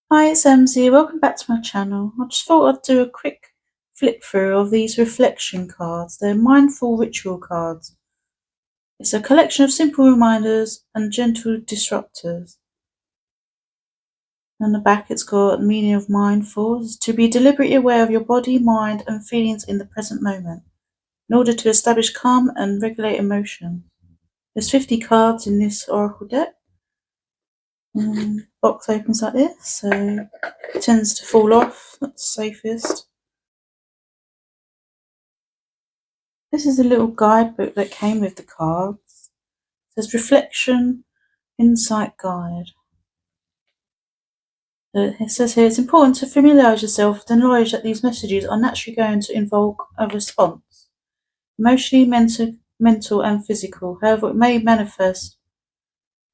Hi, it's MZ. Welcome back to my channel. I just thought I'd do a quick flip through of these reflection cards. They're mindful ritual cards. It's a collection of simple reminders and gentle disruptors. On the back it's got meaning of mindful is to be deliberately aware of your body, mind and feelings in the present moment in order to establish calm and regulate emotion. There's 50 cards in this oracle deck. Box opens like this, so it tends to fall off. That's safest. This is a little guidebook that came with the cards. It says Reflection Insight Guide. It says here it's important to familiarise yourself with the knowledge that these messages are naturally going to invoke a response, emotionally, mental and physical. However, it may manifest.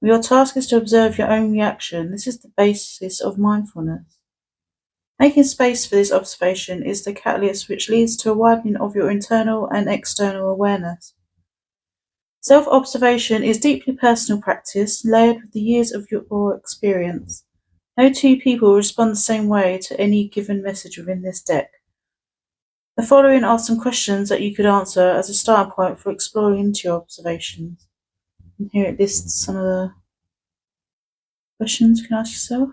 Your task is to observe your own reaction. This is the basis of mindfulness. Making space for this observation is the catalyst which leads to a widening of your internal and external awareness. Self-observation is deeply personal practice, layered with the years of your experience. No two people respond the same way to any given message within this deck. The following are some questions that you could answer as a starting point for exploring into your observations. And here it lists some of the questions you can ask yourself.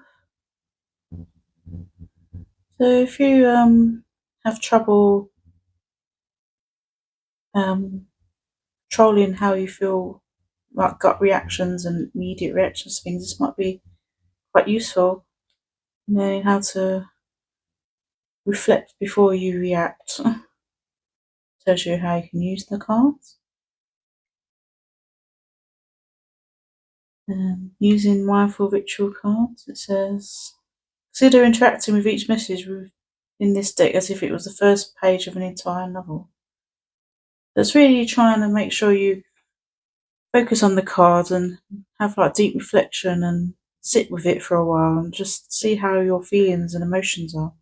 So if you have trouble controlling how you feel, like gut reactions and immediate reactions to things, this might be quite useful. Knowing how to reflect before you react tells you how you can use the cards. Using mindful ritual cards, it says consider interacting with each message in this deck as if it was the first page of an entire novel. So it's really trying to make sure you focus on the cards and have like deep reflection and sit with it for a while and just see how your feelings and emotions are.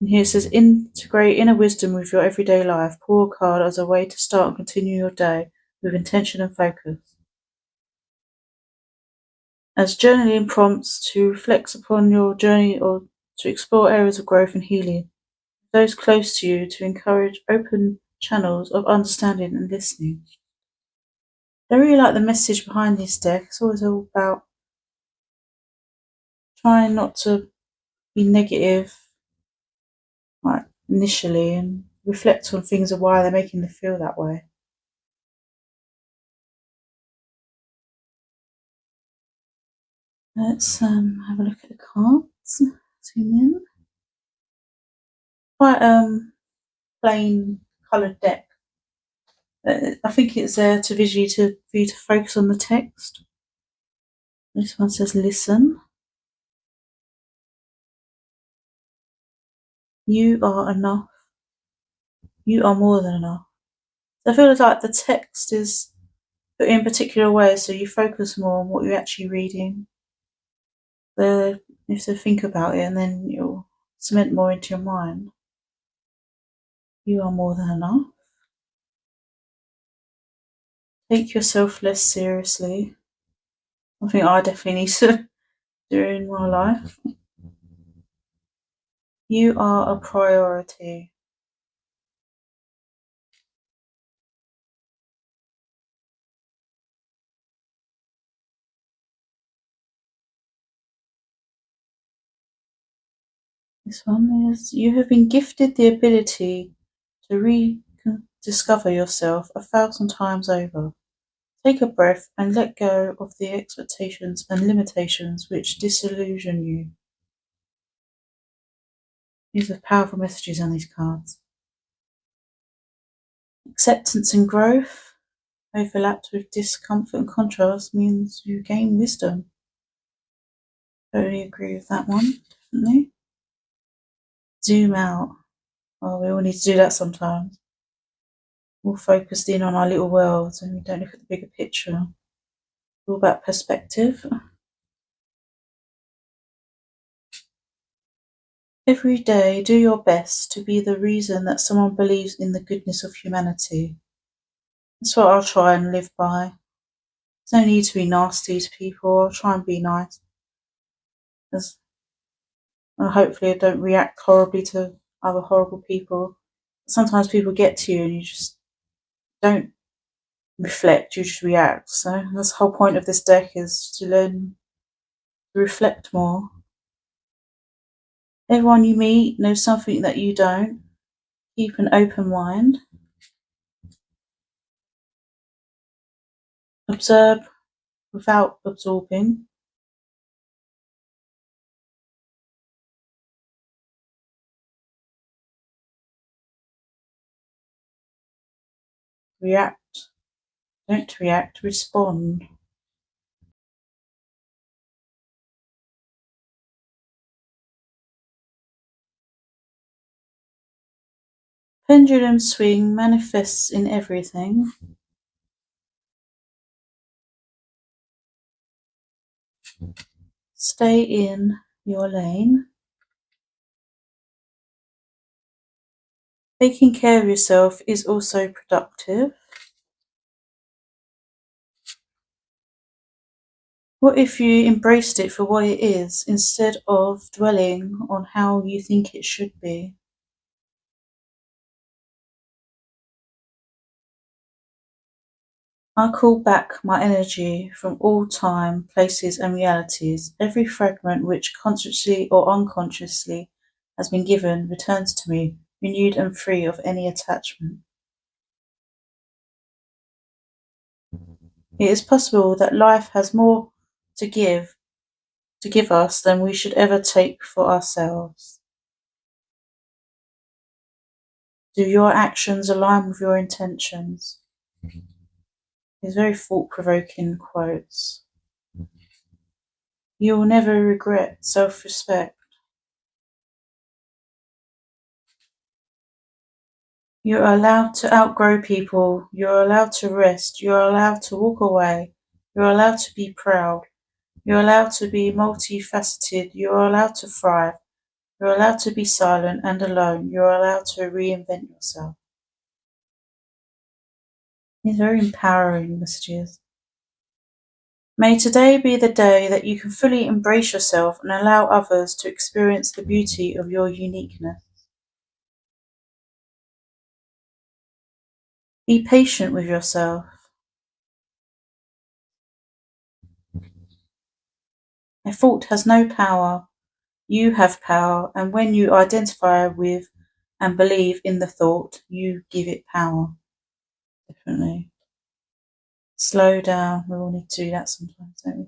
And here it says integrate inner wisdom with your everyday life. Pull a card as a way to start and continue your day with intention and focus. As journaling prompts to reflect upon your journey or to explore areas of growth and healing. Those close to you to encourage open channels of understanding and listening. I really like the message behind this deck. It's always all about trying not to be negative, like initially, and reflect on things and why they're making them feel that way. Let's have a look at the cards. Zoom in. Quite plain coloured deck. I think it's there for you to focus on the text. This one says listen. You are enough. You are more than enough. So I feel like the text is put in particular ways so you focus more on what you're actually reading. You have to think about it and then you'll cement more into your mind. You are more than enough. Take yourself less seriously. I think I definitely need to do it in my life. You are a priority. This one is you have been gifted the ability to rediscover yourself 1,000 times over. Take a breath and let go of the expectations and limitations which disillusion you. These are powerful messages on these cards. Acceptance and growth overlapped with discomfort and contrast means you gain wisdom. Totally agree with that one, definitely. Zoom out. Well, we all need to do that sometimes. We're focused in on our little worlds and we don't look at the bigger picture. It's all about perspective. Every day, do your best to be the reason that someone believes in the goodness of humanity. That's what I'll try and live by. There's no need to be nasty to people. I'll try and be nice. Because And hopefully I don't react horribly to other horrible people. Sometimes people get to you and you just don't reflect, you just react. So that's the whole point of this deck, is to learn to reflect more. Everyone you meet knows something that you don't. Keep an open mind. Observe without absorbing. React. Don't react, respond. Pendulum swing manifests in everything. Stay in your lane. Taking care of yourself is also productive. What if you embraced it for what it is, instead of dwelling on how you think it should be? I call back my energy from all time, places and realities. Every fragment which consciously or unconsciously has been given returns to me, renewed and free of any attachment. It is possible that life has more to give us than we should ever take for ourselves. Do your actions align with your intentions? These very thought-provoking quotes. You will never regret self-respect. You are allowed to outgrow people. You are allowed to rest. You are allowed to walk away. You are allowed to be proud. You are allowed to be multifaceted. You are allowed to thrive. You are allowed to be silent and alone. You are allowed to reinvent yourself. These are very empowering messages. May today be the day that you can fully embrace yourself and allow others to experience the beauty of your uniqueness. Be patient with yourself. A thought has no power. You have power, and when you identify with and believe in the thought, you give it power. Definitely. Slow down. We all need to do that sometimes, don't we?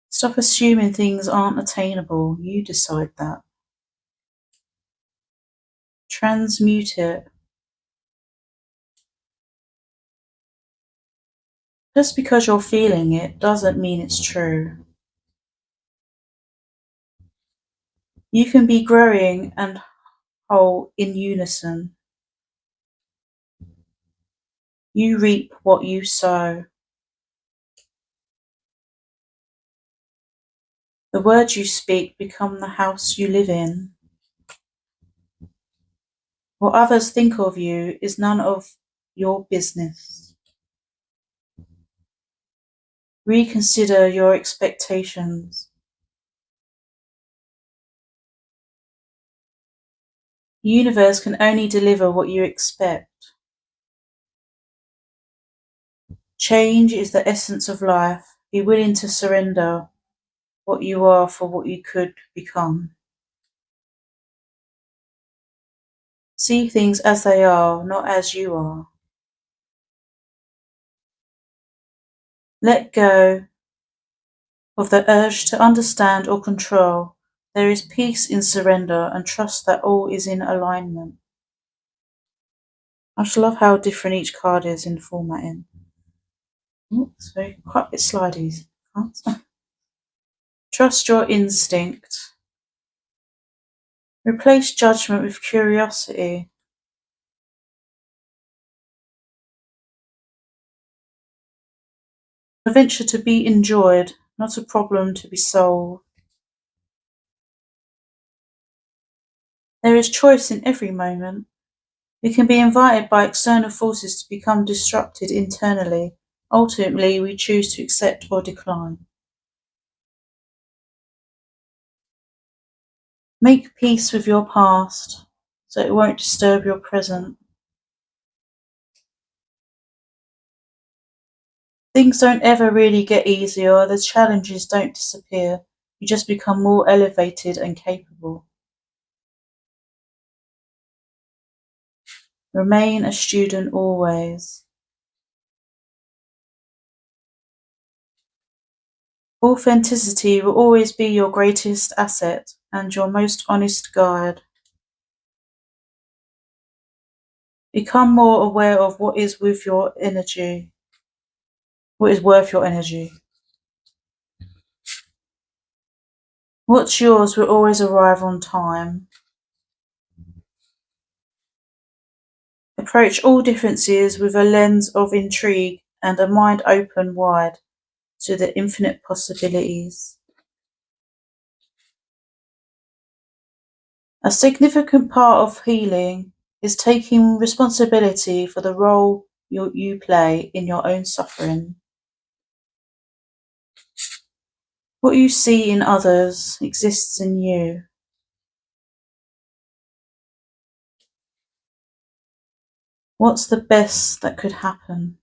Stop assuming things aren't attainable. You decide that. Transmute it. Just because you're feeling it doesn't mean it's true. You can be growing and whole in unison. You reap what you sow. The words you speak become the house you live in. What others think of you is none of your business. Reconsider your expectations. The universe can only deliver what you expect. Change is the essence of life. Be willing to surrender what you are for what you could become. See things as they are, not as you are. Let go of the urge to understand or control. There is peace in surrender and trust that all is in alignment. I just love how different each card is in formatting. It's quite a bit slidey. Trust your instinct. Replace judgment with curiosity. Adventure to be enjoyed, not a problem to be solved. There is choice in every moment. We can be invited by external forces to become disrupted internally. Ultimately, we choose to accept or decline. Make peace with your past so it won't disturb your present. Things don't ever really get easier, the challenges don't disappear, you just become more elevated and capable. Remain a student always. Authenticity will always be your greatest asset and your most honest guide. Become more aware of what is with your energy, what is worth your energy. What's yours will always arrive on time. Approach all differences with a lens of intrigue and a mind open wide to the infinite possibilities. A significant part of healing is taking responsibility for the role you play in your own suffering. What you see in others exists in you. What's the best that could happen?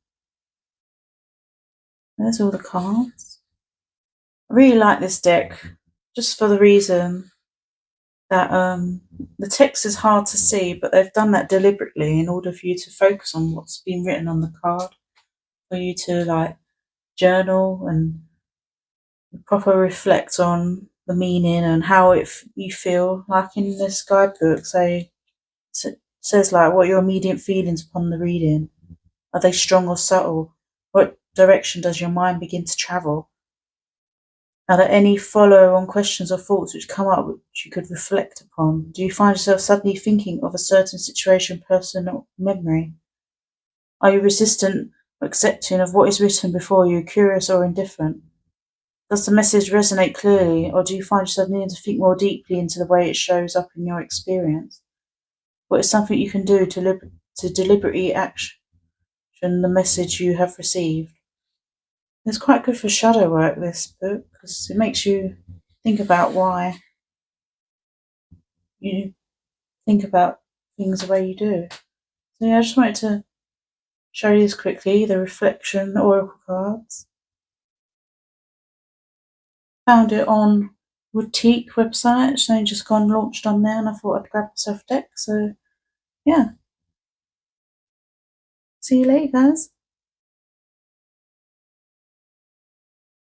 There's all the cards. I really like this deck just for the reason that the text is hard to see, but they've done that deliberately in order for you to focus on what's been written on the card, for you to like journal and proper reflect on the meaning and how you feel. Like in this guidebook, it says like, what are your immediate feelings upon the reading? Are they strong or subtle? What direction does your mind begin to travel? Are there any follow-on questions or thoughts which come up which you could reflect upon? Do you find yourself suddenly thinking of a certain situation, person, or memory? Are you resistant or accepting of what is written before you, curious or indifferent? Does the message resonate clearly, or do you find yourself needing to think more deeply into the way it shows up in your experience? What is something you can do to deliberately action the message you have received? It's quite good for shadow work, this book, because it makes you think about why you think about things the way you do. So yeah, I just wanted to show you this quickly, the reflection oracle cards. Found it on wootique website, it's only just gone launched on there, and I thought I'd grab myself a deck, so yeah. See you later, guys.